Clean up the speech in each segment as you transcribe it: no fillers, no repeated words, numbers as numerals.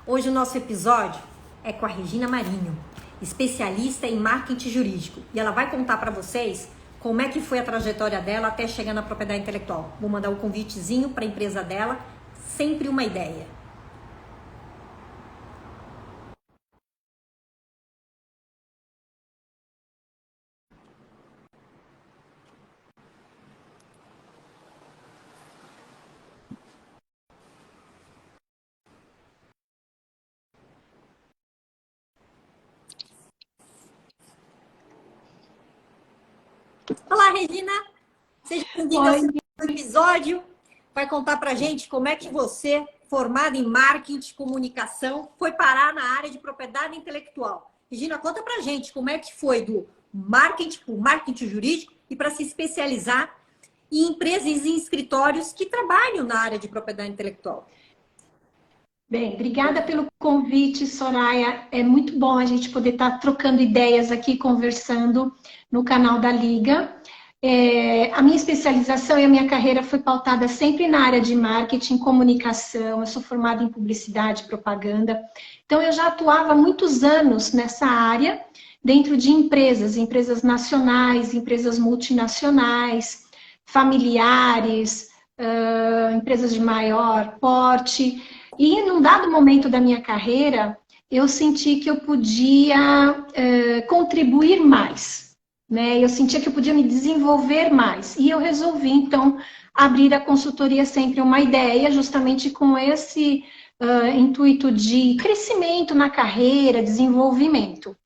Hoje o nosso episódio é com a Regina Marinho, especialista em marketing jurídico. E ela vai contar para vocês como é que foi a trajetória dela até chegar na propriedade intelectual. Vou mandar um convitezinho para a empresa dela, sempre uma ideia. Olá, Regina! Seja bem-vinda ao Oi, segundo episódio. Vai contar para a gente como é que você, formada em marketing, comunicação, foi parar na área de propriedade intelectual. Regina, conta para a gente como é que foi do marketing para o marketing jurídico e para se especializar em empresas e em escritórios que trabalham na área de propriedade intelectual. bem, obrigada pelo convite, Soraya. É muito bom a gente poder estar trocando ideias aqui, conversando no canal da Liga. A minha especialização e a minha carreira foi pautada sempre na área de marketing, comunicação. Eu sou formada em publicidade e propaganda. Então, eu já atuava há muitos anos nessa área, dentro de empresas nacionais, empresas multinacionais, familiares, empresas de maior porte. E num dado momento da minha carreira, eu senti que eu podia contribuir mais, né? Eu sentia que eu podia me desenvolver mais. E eu resolvi, então, abrir a consultoria Sempre uma Ideia, justamente com esse intuito de crescimento na carreira, desenvolvimento.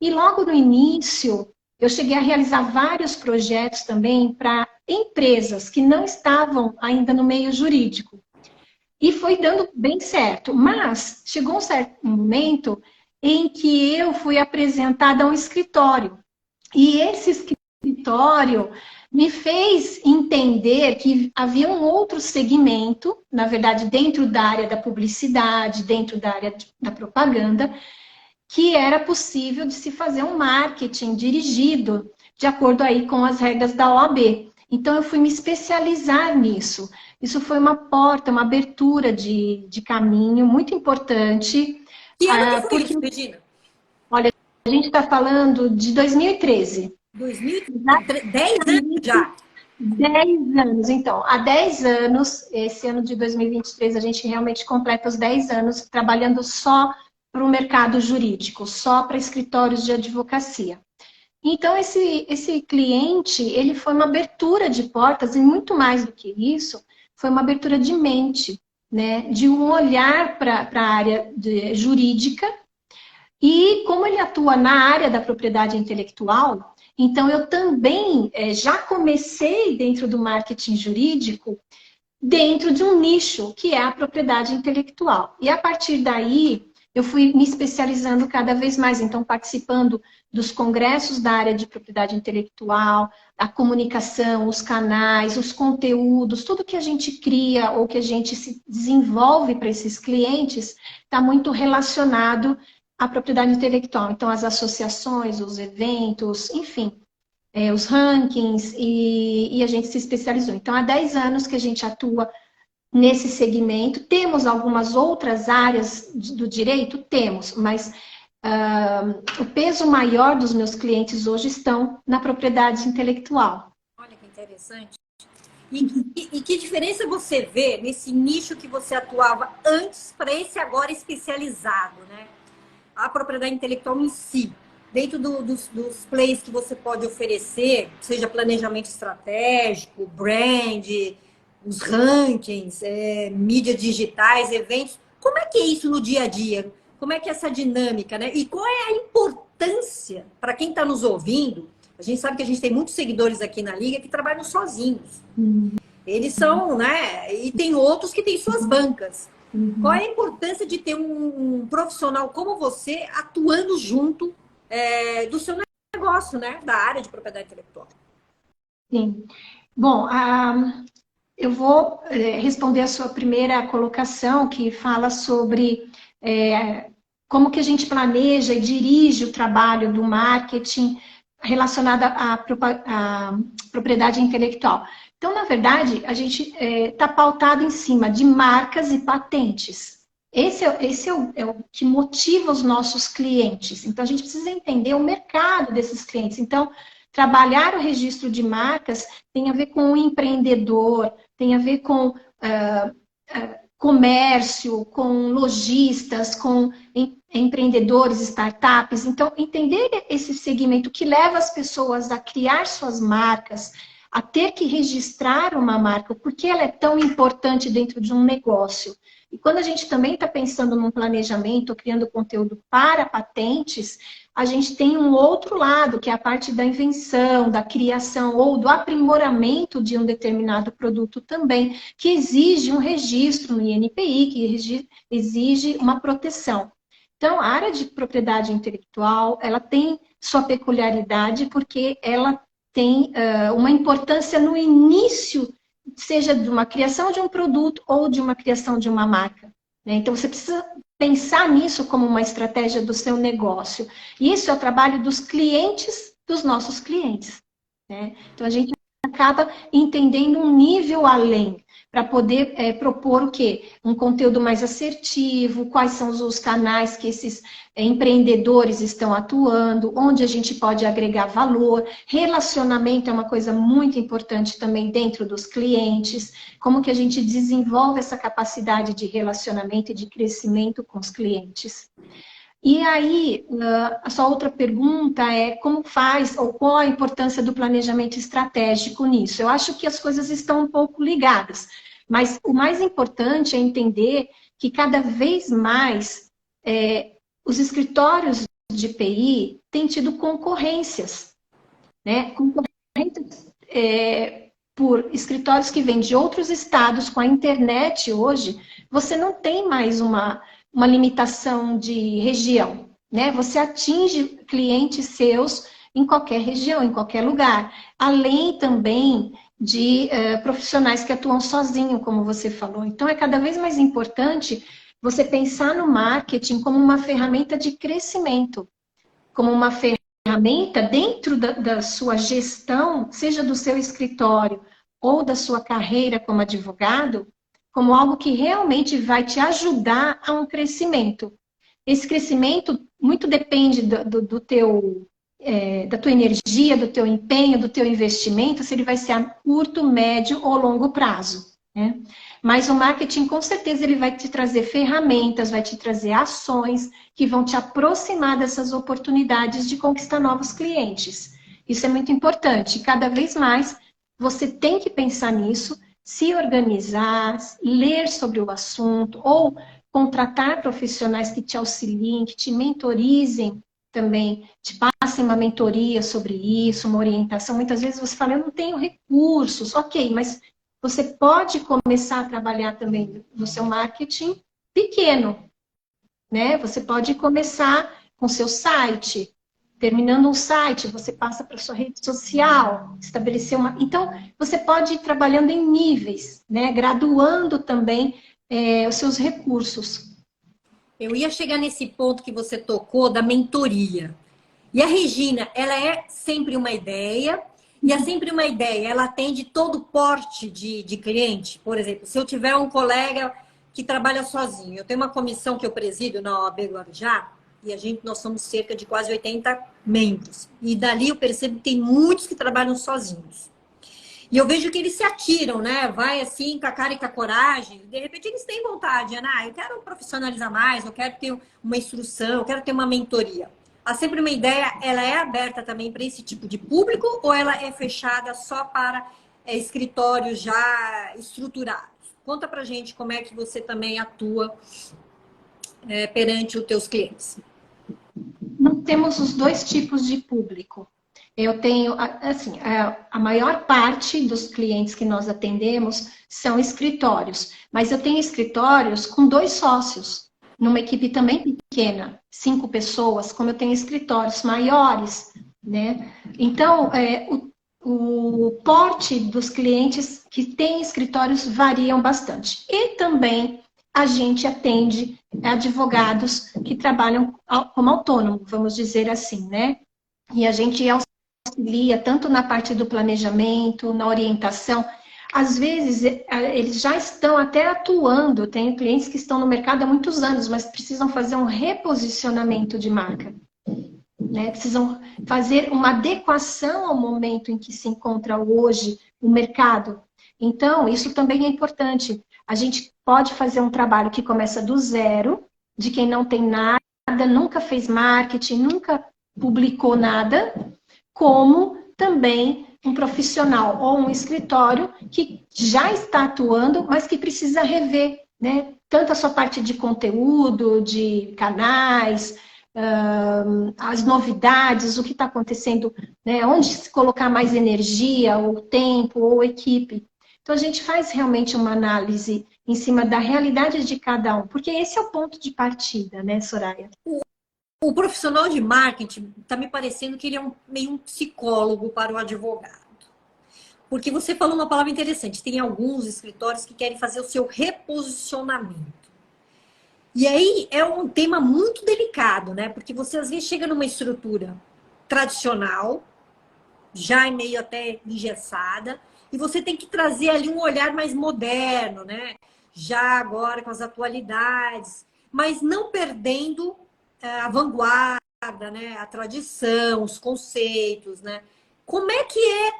E logo no início, eu cheguei a realizar vários projetos também para empresas que não estavam ainda no meio jurídico. E foi dando bem certo. Mas chegou um certo momento em que eu fui apresentada a um escritório. E esse escritório me fez entender que havia um outro segmento, na verdade, dentro da área da publicidade, dentro da área da propaganda, que era possível de se fazer um marketing dirigido de acordo aí com as regras da OAB. Então, eu fui me especializar nisso. Isso foi uma porta, uma abertura de caminho muito importante. Que ano que foi Porque, isso, Regina? olha, a gente está falando de 2013. 2013, 10 anos já. 10 anos, então. Há 10 anos, esse ano de 2023, a gente realmente completa os 10 anos trabalhando só para o mercado jurídico, só para escritórios de advocacia. Então, esse cliente, ele foi uma abertura de portas, e muito mais do que isso, foi uma abertura de mente, né? De um olhar para a área jurídica. E como ele atua na área da propriedade intelectual, então eu também já comecei dentro do marketing jurídico, dentro de um nicho, que é a propriedade intelectual. E a partir daí, eu fui me especializando cada vez mais, então participando dos congressos da área de propriedade intelectual, a comunicação, os canais, os conteúdos, tudo que a gente cria ou que a gente se desenvolve para esses clientes está muito relacionado à propriedade intelectual. Então, as associações, os eventos, enfim, os rankings, e a gente se especializou. Então, há 10 anos que a gente atua nesse segmento. Temos algumas outras áreas do direito? Temos, mas o peso maior dos meus clientes hoje estão na propriedade intelectual. Olha que interessante. E que diferença você vê nesse nicho que você atuava antes para esse agora especializado, né? A propriedade intelectual em si, dentro dos plays que você pode oferecer, seja planejamento estratégico, brand, os rankings, mídias digitais, eventos. Como é que é isso no dia a dia? Como é que é essa dinâmica, né? E qual é a importância para quem está nos ouvindo? A gente sabe que a gente tem muitos seguidores aqui na Liga que trabalham sozinhos. Eles são, né? E tem outros que têm suas bancas. Qual é a importância de ter um profissional como você atuando junto do seu negócio, né? Da área de propriedade intelectual? Sim. Bom, eu vou responder a sua primeira colocação, que fala sobre como que a gente planeja e dirige o trabalho do marketing relacionado à propriedade intelectual. Então, na verdade, a gente está pautado em cima de marcas e patentes. É o que motiva os nossos clientes. Então, a gente precisa entender o mercado desses clientes. Então, trabalhar o registro de marcas tem a ver com o empreendedor, tem a ver com comércio, com lojistas, com empreendedores, startups. Então, entender esse segmento que leva as pessoas a criar suas marcas, a ter que registrar uma marca, porque ela é tão importante dentro de um negócio. E quando a gente também está pensando num planejamento, criando conteúdo para patentes, a gente tem um outro lado, que é a parte da invenção, da criação ou do aprimoramento de um determinado produto também, que exige um registro no INPI, que exige uma proteção. Então, a área de propriedade intelectual, ela tem sua peculiaridade porque ela tem uma importância no início, seja de uma criação de um produto ou de uma criação de uma marca, né? Então, você precisa pensar nisso como uma estratégia do seu negócio. E isso é o trabalho dos clientes, dos nossos clientes, né? Então, a gente acaba entendendo um nível além, para poder propor o quê? Um conteúdo mais assertivo, quais são os canais que esses empreendedores estão atuando, onde a gente pode agregar valor. Relacionamento é uma coisa muito importante também dentro dos clientes, como que a gente desenvolve essa capacidade de relacionamento e de crescimento com os clientes. E aí, a sua outra pergunta é como faz, ou qual a importância do planejamento estratégico nisso? Eu acho que as coisas estão um pouco ligadas, mas o mais importante é entender que cada vez mais os escritórios de PI têm tido concorrências, né? Concorrências por escritórios que vêm de outros estados. Com a internet hoje, você não tem mais uma limitação de região, né? Você atinge clientes seus em qualquer região, em qualquer lugar. Além também de profissionais que atuam sozinhos, como você falou. Então, é cada vez mais importante você pensar no marketing como uma ferramenta de crescimento, como uma ferramenta dentro da sua gestão, seja do seu escritório ou da sua carreira como advogado, como algo que realmente vai te ajudar a um crescimento. Esse crescimento muito depende do teu, da tua energia, do teu empenho, do teu investimento, se ele vai ser a curto, médio ou longo prazo, né? Mas o marketing, com certeza, ele vai te trazer ferramentas, vai te trazer ações que vão te aproximar dessas oportunidades de conquistar novos clientes. Isso é muito importante. Cada vez mais, você tem que pensar nisso, se organizar, ler sobre o assunto, ou contratar profissionais que te auxiliem, que te mentorizem também, te passem uma mentoria sobre isso, uma orientação. Muitas vezes você fala, eu não tenho recursos. Ok, mas você pode começar a trabalhar também no seu marketing pequeno, né? Você pode começar com seu site. Terminando um site, você passa para sua rede social, estabelecer uma... Então, você pode ir trabalhando em níveis, né? Graduando também os seus recursos. Eu ia chegar nesse ponto que você tocou da mentoria. E a Regina, ela é sempre uma ideia, e é sempre uma ideia, ela atende todo porte de cliente. Por exemplo, se eu tiver um colega que trabalha sozinho, eu tenho uma comissão que eu presido na OAB Guarujá, e nós somos cerca de quase 80 membros. E dali eu percebo que tem muitos que trabalham sozinhos. E eu vejo que eles se atiram, né? Vai assim, com a cara e com a coragem. De repente eles têm vontade, né? Eu quero profissionalizar mais, eu quero ter uma instrução, eu quero ter uma mentoria. Há sempre uma ideia, ela é aberta também para esse tipo de público ou ela é fechada só para escritórios já estruturados? Conta pra gente como é que você também atua perante os teus clientes. Nós temos os dois tipos de público. Eu tenho, assim, a maior parte dos clientes que nós atendemos são escritórios, mas eu tenho escritórios com 2 sócios, numa equipe também pequena, 5 pessoas, como eu tenho escritórios maiores, né? Então, o porte dos clientes que têm escritórios variam bastante. E também a gente atende advogados que trabalham como autônomo, vamos dizer assim, né? E a gente auxilia tanto na parte do planejamento, na orientação. às vezes, eles já estão até atuando. Eu tenho clientes que estão no mercado há muitos anos, mas precisam fazer um reposicionamento de marca, né? Precisam fazer uma adequação ao momento em que se encontra hoje o mercado. Então, isso também é importante. A gente pode fazer um trabalho que começa do zero, de quem não tem nada, nunca fez marketing, nunca publicou nada, como também um profissional ou um escritório que já está atuando, mas que precisa rever, né? Tanto a sua parte de conteúdo, de canais, as novidades, o que está acontecendo, né? Onde se colocar mais energia, ou tempo, ou equipe. Então, a gente faz realmente uma análise em cima da realidade de cada um, porque esse é o ponto de partida, né, Soraya? O profissional de marketing está me parecendo que ele é meio um psicólogo para o advogado. Porque você falou uma palavra interessante. Tem alguns escritórios que querem fazer o seu reposicionamento. E aí é um tema muito delicado, né? Porque você às vezes chega numa estrutura tradicional, já é meio até engessada, e você tem que trazer ali um olhar mais moderno, né? Já agora com as atualidades, mas não perdendo a vanguarda, né? A tradição, os conceitos, né? Como é que é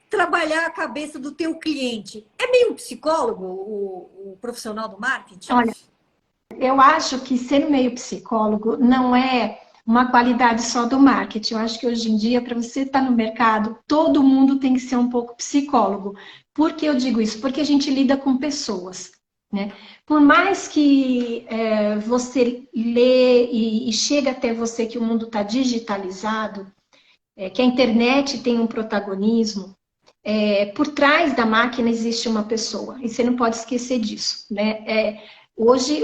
trabalhar a cabeça do teu cliente? É meio um psicólogo, o profissional do marketing? Olha, eu acho que ser meio psicólogo não é uma qualidade só do marketing. Eu acho que hoje em dia, para você estar no mercado, todo mundo tem que ser um pouco psicólogo. Por que eu digo isso? Porque a gente lida com pessoas, né? Por mais que você lê e chega até você que o mundo está digitalizado, que a internet tem um protagonismo, por trás da máquina existe uma pessoa, e você não pode esquecer disso, né? Hoje,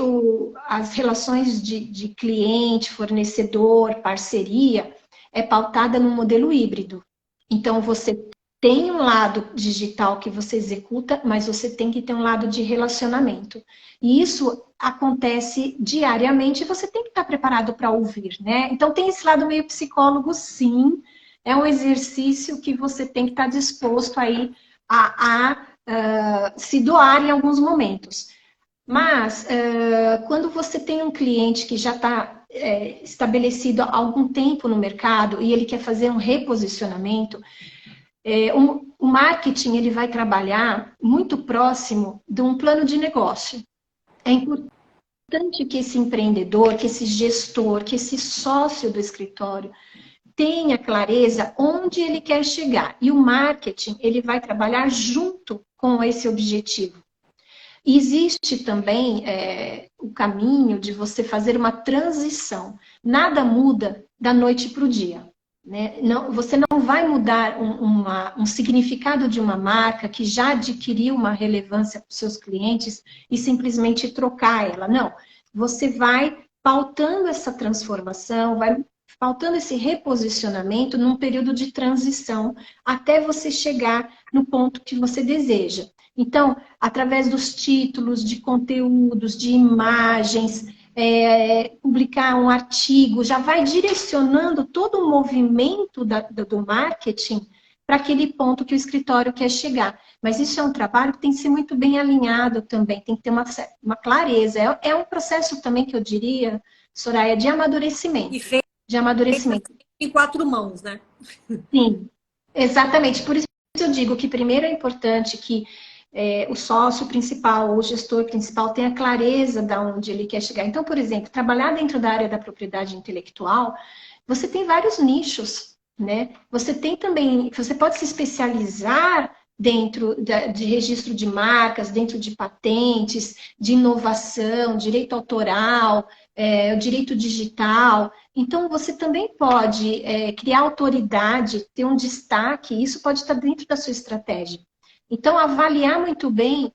as relações de cliente, fornecedor, parceria, é pautada no modelo híbrido. Então, você tem um lado digital que você executa, mas você tem que ter um lado de relacionamento. E isso acontece diariamente e você tem que estar preparado para ouvir, né? Então, tem esse lado meio psicólogo, sim. É um exercício que você tem que estar disposto aí a se doar em alguns momentos. Mas, quando você tem um cliente que já está estabelecido há algum tempo no mercado e ele quer fazer um reposicionamento, o marketing ele vai trabalhar muito próximo de um plano de negócio. É importante que esse empreendedor, que esse gestor, que esse sócio do escritório tenha clareza onde ele quer chegar. E o marketing ele vai trabalhar junto com esse objetivo. Existe também o caminho de você fazer uma transição. Nada muda da noite para o dia. Né? Não, você não vai mudar um significado de uma marca que já adquiriu uma relevância para os seus clientes e simplesmente trocar ela. Não. Você vai pautando essa transformação, vai pautando esse reposicionamento num período de transição até você chegar no ponto que você deseja. Então, através dos títulos, de conteúdos, de imagens, publicar um artigo, já vai direcionando todo o movimento do marketing para aquele ponto que o escritório quer chegar. Mas isso é um trabalho que tem que ser muito bem alinhado também, tem que ter uma clareza. É um processo também que eu diria, Soraya, de amadurecimento. E feito De amadurecimento. em 4 mãos, né? Sim, exatamente. Por isso eu digo que primeiro é importante que o sócio principal, o gestor principal tenha clareza de onde ele quer chegar. Então, por exemplo, trabalhar dentro da área da propriedade intelectual, você tem vários nichos, né? Você tem também, você pode se especializar dentro de registro de marcas, dentro de patentes, de inovação, direito autoral, o direito digital. Então, você também pode criar autoridade, ter um destaque, isso pode estar dentro da sua estratégia. Então, avaliar muito bem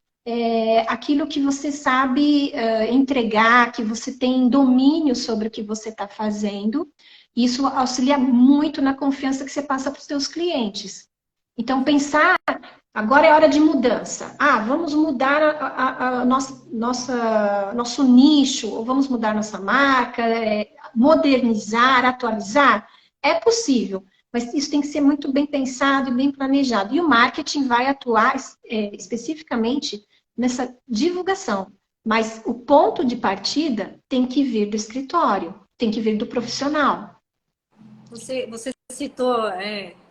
aquilo que você sabe entregar, que você tem domínio sobre o que você está fazendo. Isso auxilia muito na confiança que você passa para os seus clientes. Então, pensar, agora é hora de mudança. Vamos mudar nosso nicho, ou vamos mudar nossa marca, modernizar, atualizar. É possível. mas isso tem que ser muito bem pensado e bem planejado. E o marketing vai atuar especificamente nessa divulgação. Mas o ponto de partida tem que vir do escritório, tem que vir do profissional. Você citou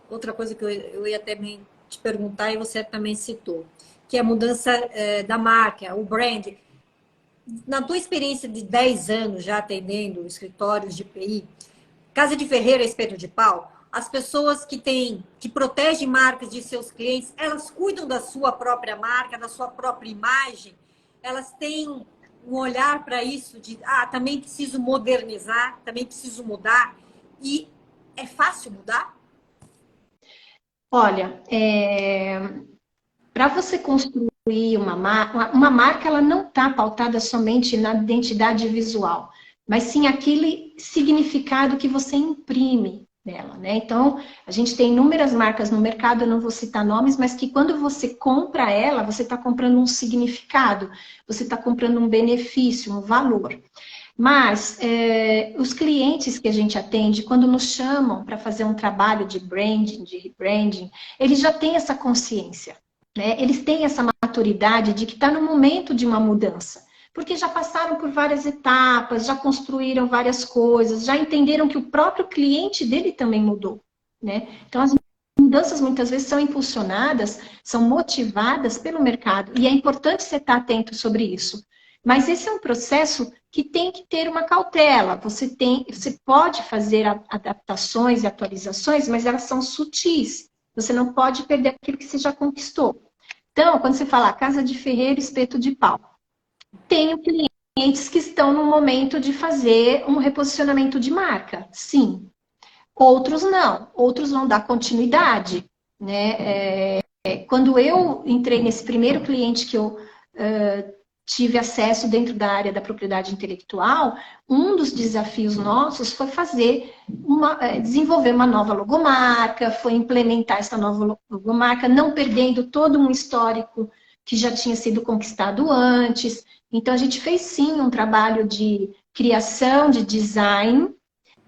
outra coisa que eu ia também te perguntar e você também citou, que é a mudança da marca, o brand. Na tua experiência de 10 anos já atendendo escritórios de PI, Casa de Ferreira, Espeto de Pau, as pessoas que protegem marcas de seus clientes, elas cuidam da sua própria marca, da sua própria imagem, elas têm um olhar para isso de, também preciso modernizar, também preciso mudar, e é fácil mudar? Olha, para você construir uma marca, ela não está pautada somente na identidade visual, mas sim aquele significado que você imprime nela, né? Então, a gente tem inúmeras marcas no mercado, eu não vou citar nomes, mas que quando você compra ela, você está comprando um significado, você está comprando um benefício, um valor. Mas os clientes que a gente atende, quando nos chamam para fazer um trabalho de branding, de rebranding, eles já têm essa consciência, né? Eles têm essa maturidade de que está no momento de uma mudança, porque já passaram por várias etapas, já construíram várias coisas, já entenderam que o próprio cliente dele também mudou, né? Então, as mudanças muitas vezes são impulsionadas, são motivadas pelo mercado, e é importante você estar atento sobre isso. Mas esse é um processo que tem que ter uma cautela. Você pode fazer adaptações e atualizações, mas elas são sutis. Você não pode perder aquilo que você já conquistou. Então, quando você fala Casa de Ferreira, Espeto de Pau, tenho clientes que estão no momento de fazer um reposicionamento de marca, sim. Outros não, outros vão dar continuidade, né? Quando eu entrei nesse primeiro cliente que eu tive acesso dentro da área da propriedade intelectual, um dos desafios nossos foi desenvolver uma nova logomarca, foi implementar essa nova logomarca, não perdendo todo um histórico que já tinha sido conquistado antes. Então, a gente fez sim um trabalho de criação, de design,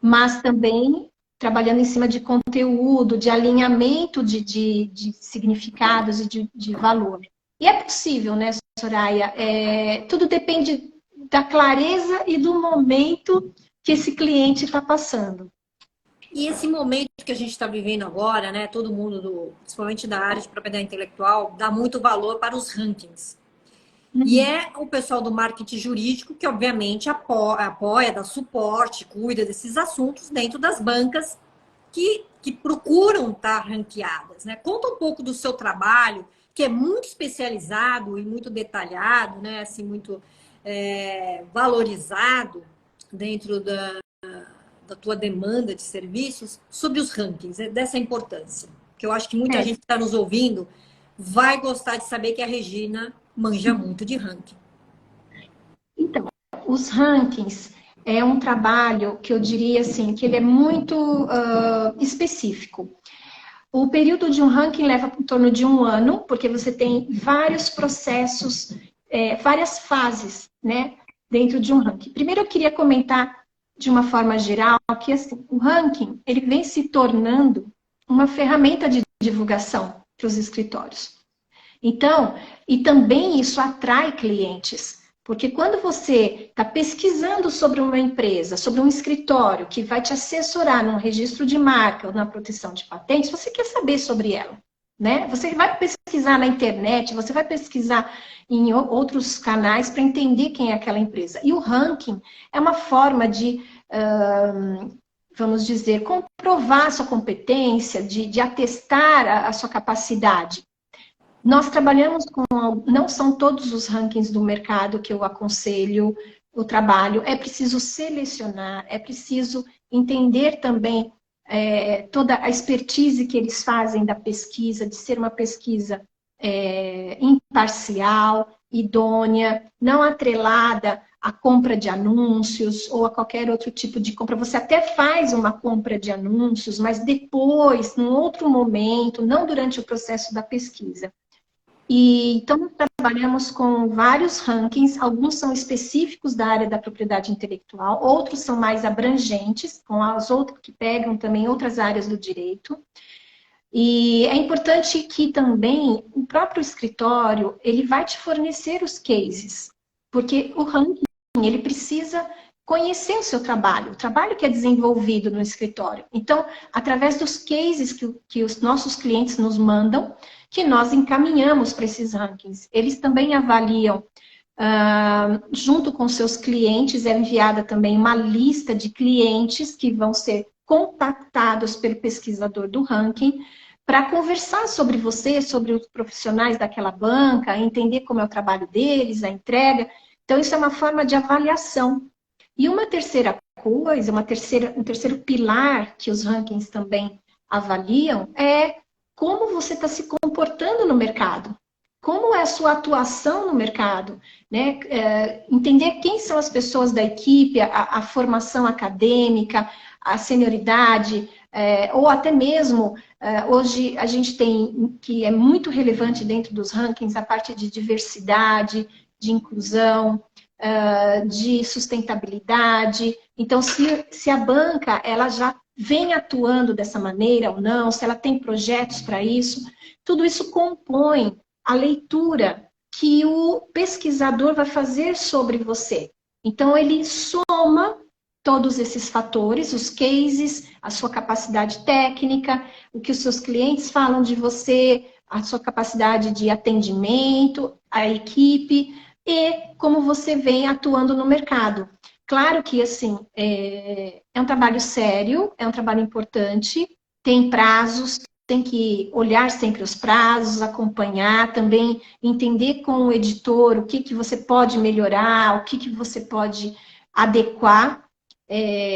mas também trabalhando em cima de conteúdo, de alinhamento de significados e de valor. E é possível, né, Soraya? Tudo depende da clareza e do momento que esse cliente está passando. E esse momento que a gente está vivendo agora, né? Todo mundo, principalmente da área de propriedade intelectual, dá muito valor para os rankings. E é o pessoal do marketing jurídico que, obviamente, apoia, dá suporte, cuida desses assuntos dentro das bancas que procuram estar ranqueadas, né? Conta um pouco do seu trabalho, que é muito especializado e muito detalhado, né? Assim, muito valorizado dentro da tua demanda de serviços, sobre os rankings, dessa importância. Que eu acho que muita gente que está nos ouvindo vai gostar de saber que a Regina manja muito de ranking. Então, os rankings é um trabalho que eu diria assim, que ele é muito específico. O período de um ranking leva em torno de 1 ano, porque você tem vários processos, várias fases, né, dentro de um ranking. Primeiro eu queria comentar de uma forma geral que assim, o ranking ele vem se tornando uma ferramenta de divulgação para os escritórios. Então, e também isso atrai clientes, porque quando você está pesquisando sobre uma empresa, sobre um escritório que vai te assessorar num registro de marca ou na proteção de patentes, você quer saber sobre ela, né? Você vai pesquisar na internet, você vai pesquisar em outros canais para entender quem é aquela empresa. E o ranking é uma forma de, vamos dizer, comprovar a sua competência, de atestar a sua capacidade. Nós trabalhamos com, não são todos os rankings do mercado que eu aconselho o trabalho, é preciso selecionar, é preciso entender também toda a expertise que eles fazem da pesquisa, de ser uma pesquisa imparcial, idônea, não atrelada à compra de anúncios ou a qualquer outro tipo de compra. Você até faz uma compra de anúncios, mas depois, num outro momento, não durante o processo da pesquisa. E então, nós trabalhamos com vários rankings, alguns são específicos da área da propriedade intelectual, outros são mais abrangentes, com as outras que pegam também outras áreas do direito. E é importante que também o próprio escritório, ele vai te fornecer os cases, porque o ranking, ele precisa conhecer o trabalho que é desenvolvido no escritório. Então, através dos cases que os nossos clientes nos mandam, que nós encaminhamos para esses rankings. Eles também avaliam, junto com seus clientes, é enviada também uma lista de clientes que vão ser contactados pelo pesquisador do ranking para conversar sobre você, sobre os profissionais daquela banca, entender como é o trabalho deles, a entrega. Então, isso é uma forma de avaliação. E uma terceira coisa, um terceiro pilar que os rankings também avaliam é como você está se comportando no mercado. Como é a sua atuação no mercado, né? Entender quem são as pessoas da equipe, a formação acadêmica, a senioridade, ou até mesmo, hoje a gente tem, que é muito relevante dentro dos rankings, a parte de diversidade, de inclusão, de sustentabilidade. Então, se a banca ela já vem atuando dessa maneira ou não, se ela tem projetos para isso, tudo isso compõe a leitura que o pesquisador vai fazer sobre você. Então, ele soma todos esses fatores, os cases, a sua capacidade técnica, o que os seus clientes falam de você, a sua capacidade de atendimento, a equipe e como você vem atuando no mercado. Claro que, assim, é um trabalho sério, é um trabalho importante, tem prazos, tem que olhar sempre os prazos, acompanhar, também entender com o editor o que você pode melhorar, o que você pode adequar.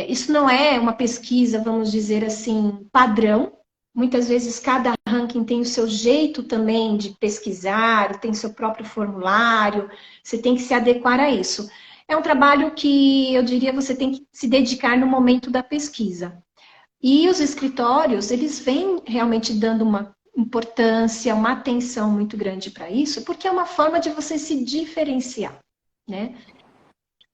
Isso não é uma pesquisa, vamos dizer assim, padrão. Muitas vezes cada ranking tem o seu jeito também de pesquisar, tem seu próprio formulário, você tem que se adequar a isso. É um trabalho que eu diria você tem que se dedicar no momento da pesquisa. E os escritórios, eles vêm realmente dando uma importância, uma atenção muito grande para isso, porque é uma forma de você se diferenciar, né?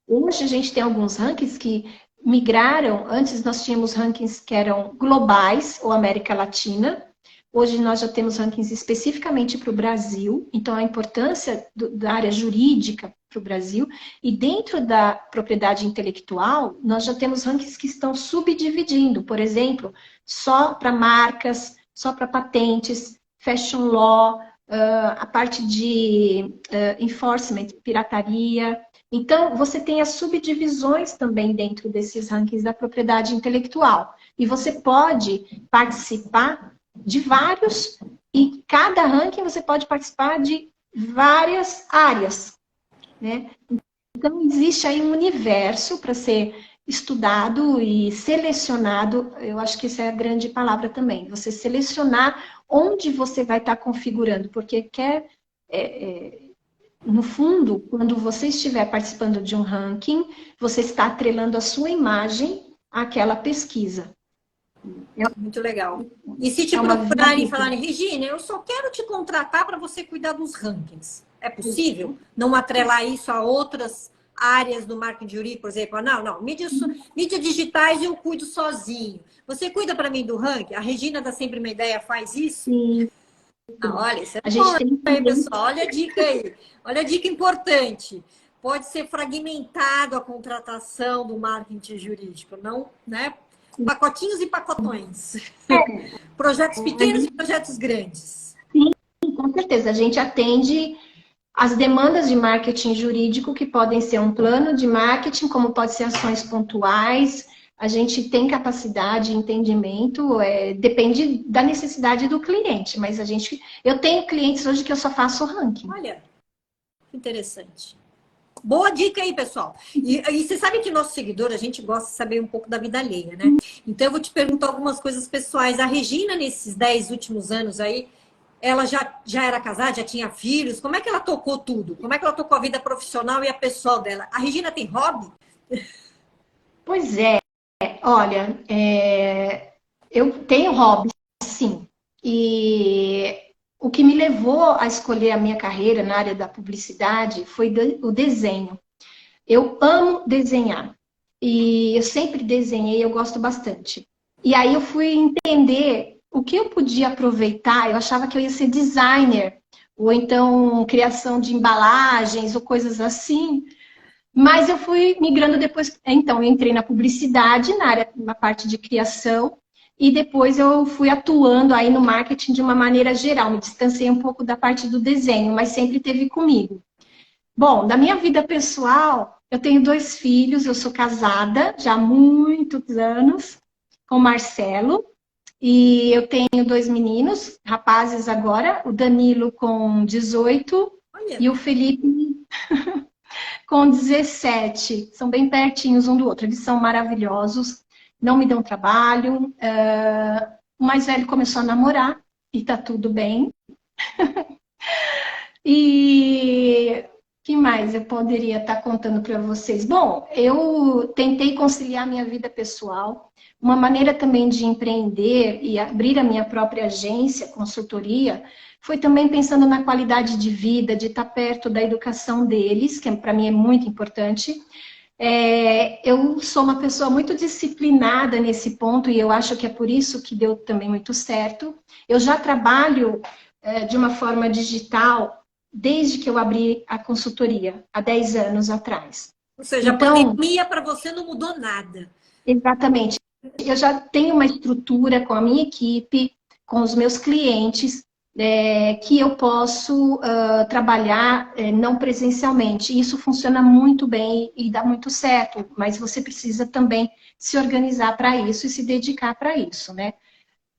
Hoje a gente tem alguns rankings que migraram, antes nós tínhamos rankings que eram globais, ou América Latina, hoje nós já temos rankings especificamente para o Brasil, então a importância da área jurídica para o Brasil, e dentro da propriedade intelectual, nós já temos rankings que estão subdividindo, por exemplo, só para marcas, só para patentes, fashion law, a parte de enforcement, pirataria. Então, você tem as subdivisões também dentro desses rankings da propriedade intelectual. E você pode participar de vários, e cada ranking você pode participar de várias áreas, né? Então, existe aí um universo para ser estudado e selecionado, eu acho que essa é a grande palavra também, você selecionar onde você vai estar configurando, porque no fundo, quando você estiver participando de um ranking, você está atrelando a sua imagem àquela pesquisa. Muito legal. E se te É uma procurarem e vida. falarem, Regina, eu só quero te contratar para você cuidar dos rankings. É possível não atrelar isso a outras áreas do marketing jurídico, por exemplo? Não, mídia digitais eu cuido sozinho. Você cuida para mim do ranking? A Regina da Sempre Uma Ideia faz isso? Sim. Olha, isso é A bom gente tem aí, também. pessoal. Olha a dica aí. Olha a dica importante. Pode ser fragmentado a contratação do marketing jurídico, não, né? Pacotinhos e pacotões. Projetos pequenos e projetos grandes. Sim, com certeza. A gente atende as demandas de marketing jurídico, que podem ser um plano de marketing, como pode ser ações pontuais. A gente tem capacidade, entendimento, depende da necessidade do cliente, mas eu tenho clientes hoje que eu só faço ranking. Olha, que interessante. Boa dica aí, pessoal. E você sabe que nosso seguidor, a gente gosta de saber um pouco da vida alheia, né? Então eu vou te perguntar algumas coisas pessoais. A Regina, nesses 10 últimos anos aí, ela já era casada, já tinha filhos? Como é que ela tocou tudo? Como é que ela tocou a vida profissional e a pessoal dela? A Regina tem hobby? Pois é, olha, eu tenho hobby, sim. E o que me levou a escolher a minha carreira na área da publicidade foi o desenho. Eu amo desenhar. E eu sempre desenhei, eu gosto bastante. E aí eu fui entender o que eu podia aproveitar. Eu achava que eu ia ser designer, ou então criação de embalagens, ou coisas assim. Mas eu fui migrando depois. Então, eu entrei na publicidade, na parte de criação, e depois eu fui atuando aí no marketing de uma maneira geral. Me distanciei um pouco da parte do desenho, mas sempre teve comigo. Bom, da minha vida pessoal, eu tenho 2 filhos, eu sou casada já há muitos anos com o Marcelo, e eu tenho 2 meninos, rapazes agora, o Danilo com 18 Olha, e o Felipe com 17. São bem pertinhos um do outro, eles são maravilhosos, não me dão trabalho. O mais velho começou a namorar e tá tudo bem. E que mais eu poderia estar contando para vocês? Bom, eu tentei conciliar minha vida pessoal, uma maneira também de empreender e abrir a minha própria agência, consultoria, foi também pensando na qualidade de vida, de estar perto da educação deles, que para mim é muito importante. Eu sou uma pessoa muito disciplinada nesse ponto e eu acho que é por isso que deu também muito certo. Eu já trabalho de uma forma digital desde que eu abri a consultoria, há 10 anos atrás. ou seja, a Então, pandemia para você não mudou nada. exatamente, eu já tenho uma estrutura com a minha equipe, com os meus clientes, que eu posso trabalhar não presencialmente. Isso funciona muito bem e dá muito certo, mas você precisa também se organizar para isso e se dedicar para isso, né?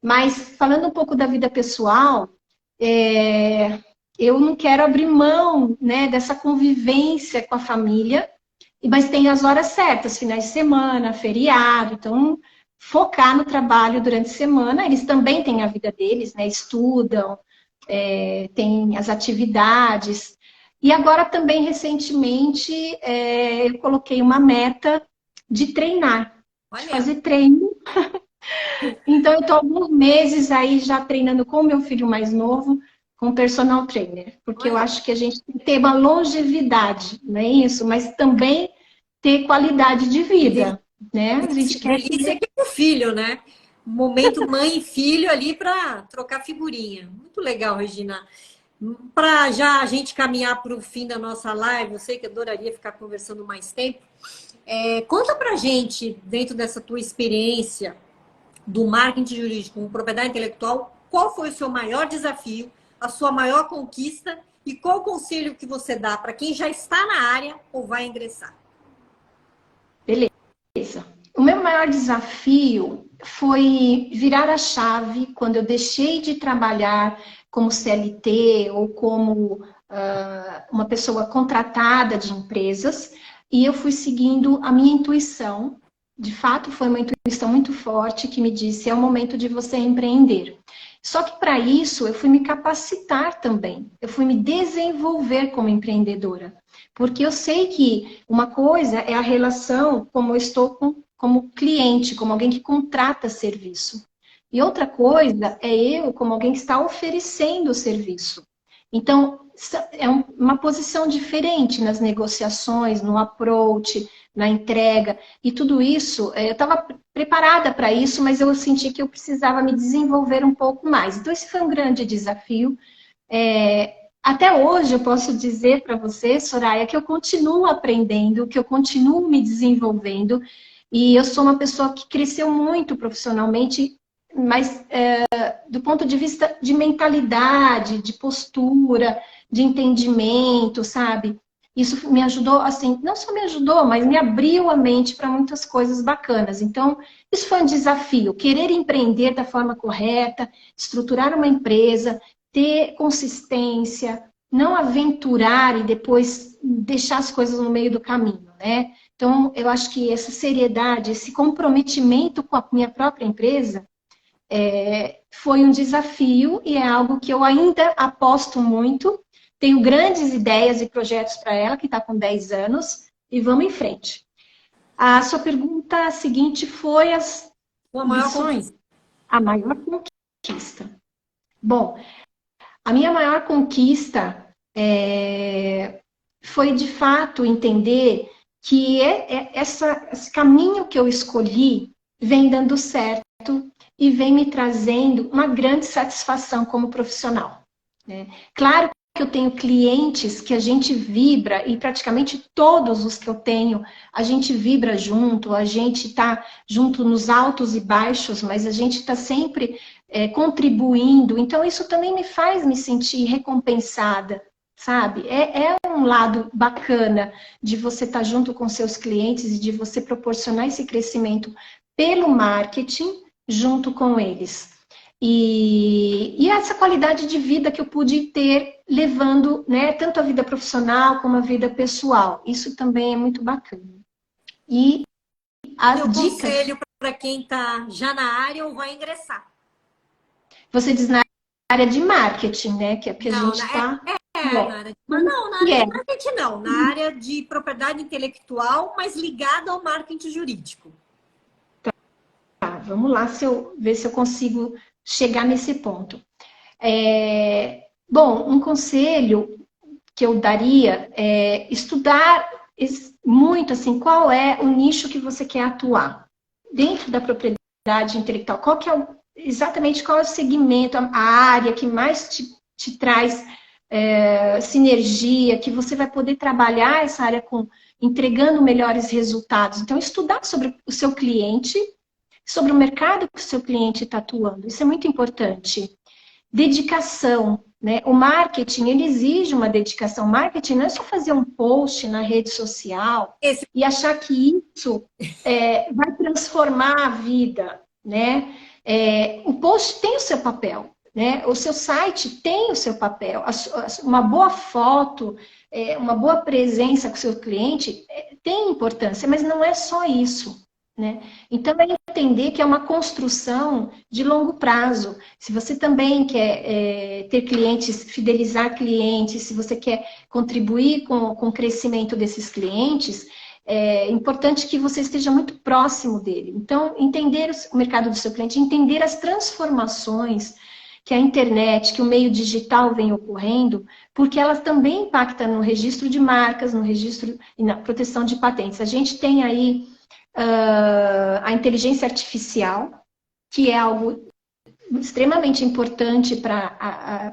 Mas falando um pouco da vida pessoal, eu não quero abrir mão, né, dessa convivência com a família, mas tem as horas certas, finais de semana, feriado, então focar no trabalho durante a semana, eles também têm a vida deles, né, estudam, têm as atividades. E agora também, recentemente, eu coloquei uma meta de treinar, de Olha, fazer treino. Então, eu estou alguns meses aí já treinando com o meu filho mais novo, com personal trainer, porque eu olha, acho que a gente tem que ter uma longevidade, não é isso? Mas também ter qualidade de que vida, né? A gente delícia, quer delícia ter... aqui com o filho, né? Momento mãe e filho ali para trocar figurinha. Muito legal, Regina. Para já a gente caminhar para o fim da nossa live, eu sei que eu adoraria ficar conversando mais tempo. Conta para gente, dentro dessa tua experiência do marketing jurídico com propriedade intelectual, qual foi o seu maior desafio, a sua maior conquista e qual o conselho que você dá para quem já está na área ou vai ingressar? Beleza. O meu maior desafio foi virar a chave quando eu deixei de trabalhar como CLT ou como uma pessoa contratada de empresas e eu fui seguindo a minha intuição. De fato, foi uma intuição muito forte que me disse: é o momento de você empreender. Só que para isso eu fui me capacitar também, eu fui me desenvolver como empreendedora. Porque eu sei que uma coisa é a relação como eu estou como cliente, como alguém que contrata serviço. E outra coisa é eu como alguém que está oferecendo o serviço. Então, é uma posição diferente nas negociações, no approach, na entrega. E tudo isso, eu estava preparada para isso, mas eu senti que eu precisava me desenvolver um pouco mais. Então, esse foi um grande desafio. Até hoje eu posso dizer para você, Soraya, que eu continuo aprendendo, que eu continuo me desenvolvendo e eu sou uma pessoa que cresceu muito profissionalmente, mas do ponto de vista de mentalidade, de postura, de entendimento, sabe? Isso me ajudou, assim, não só me ajudou, mas me abriu a mente para muitas coisas bacanas. Então, isso foi um desafio, querer empreender da forma correta, estruturar uma empresa, ter consistência, não aventurar e depois deixar as coisas no meio do caminho, né? Então, eu acho que essa seriedade, esse comprometimento com a minha própria empresa foi um desafio e é algo que eu ainda aposto muito. Tenho grandes ideias e projetos para ela, que está com 10 anos, e vamos em frente. A sua pergunta seguinte foi as Uma maior lições. conquista. A maior conquista. Bom, A minha maior conquista foi, de fato, entender que esse caminho que eu escolhi vem dando certo e vem me trazendo uma grande satisfação como profissional, né? Claro que eu tenho clientes que a gente vibra, e praticamente todos os que eu tenho, a gente vibra junto, a gente está junto nos altos e baixos, mas a gente está sempre contribuindo. Então, isso também me faz me sentir recompensada, sabe? É um lado bacana de você estar junto com seus clientes e de você proporcionar esse crescimento pelo marketing junto com eles. E essa qualidade de vida que eu pude ter levando, né, tanto a vida profissional como a vida pessoal. Isso também é muito bacana. E as Teu dicas... conselho para quem está já na área ou vai ingressar? Você diz na área de marketing, né? Que é porque a Não, gente está... na área de, não, na área de marketing não, na área de propriedade intelectual, mas ligada ao marketing jurídico. Tá, vamos lá ver se eu consigo chegar nesse ponto. Bom, um conselho que eu daria é estudar muito, assim, qual é o nicho que você quer atuar dentro da propriedade intelectual. Exatamente qual é o segmento, a área que mais te traz sinergia, que você vai poder trabalhar essa área entregando melhores resultados. Então, estudar sobre o seu cliente, sobre o mercado que o seu cliente está atuando. Isso é muito importante. Dedicação, né? O marketing, ele exige uma dedicação. Marketing não é só fazer um post na rede social e achar que isso vai transformar a vida, né? O post tem o seu papel, né? O seu site tem o seu papel. Uma boa foto, uma boa presença com o seu cliente tem importância, mas não é só isso, né? Então, é entender que é uma construção de longo prazo. Se você também quer ter clientes, fidelizar clientes, se você quer contribuir com o crescimento desses clientes, é importante que você esteja muito próximo dele. Então, entender o mercado do seu cliente, entender as transformações que a internet, que o meio digital vem ocorrendo, porque elas também impactam no registro de marcas, no registro e na proteção de patentes. A gente tem aí a inteligência artificial, que é algo extremamente importante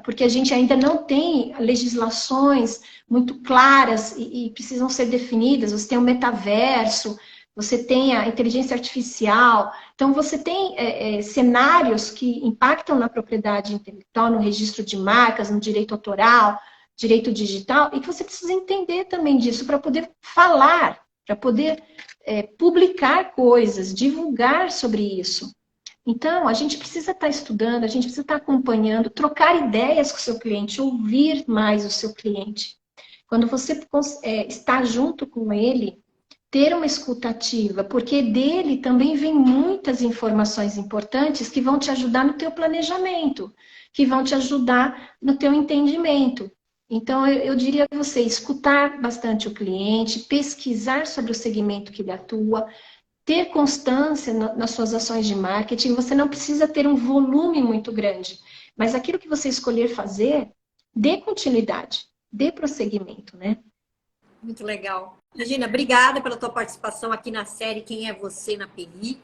porque a gente ainda não tem legislações muito claras e precisam ser definidas. Você tem o metaverso, você tem a inteligência artificial, então você tem cenários que impactam na propriedade intelectual, no registro de marcas, no direito autoral, direito digital, e que você precisa entender também disso para poder falar, para poder publicar coisas, divulgar sobre isso. Então, a gente precisa estar estudando, a gente precisa estar acompanhando, trocar ideias com o seu cliente, ouvir mais o seu cliente. Quando você está junto com ele, ter uma escuta ativa, porque dele também vem muitas informações importantes que vão te ajudar no teu planejamento, que vão te ajudar no teu entendimento. Então, eu diria a você, escutar bastante o cliente, pesquisar sobre o segmento que ele atua, ter constância nas suas ações de marketing. Você não precisa ter um volume muito grande, mas aquilo que você escolher fazer, dê continuidade, dê prosseguimento, né? Muito legal. Regina, obrigada pela tua participação aqui na série Quem é Você na PI.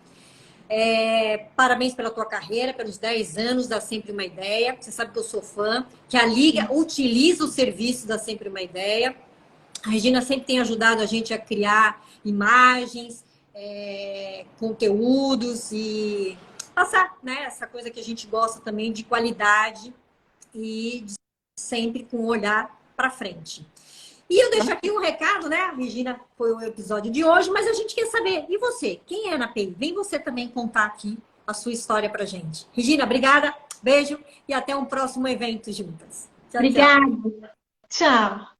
Parabéns pela tua carreira, pelos 10 anos da Sempre Uma Ideia. Você sabe que eu sou fã, que a Liga utiliza o serviço da Sempre Uma Ideia. A Regina sempre tem ajudado a gente a criar imagens, conteúdos e passar, né, essa coisa que a gente gosta também de qualidade e sempre com um olhar para frente. E eu deixo aqui um recado, né? A Regina foi o episódio de hoje, mas a gente quer saber, e você? Quem é na PI? Vem você também contar aqui a sua história pra gente. Regina, obrigada, beijo e até um próximo evento juntas. Tchau, obrigada. Tchau. Tchau.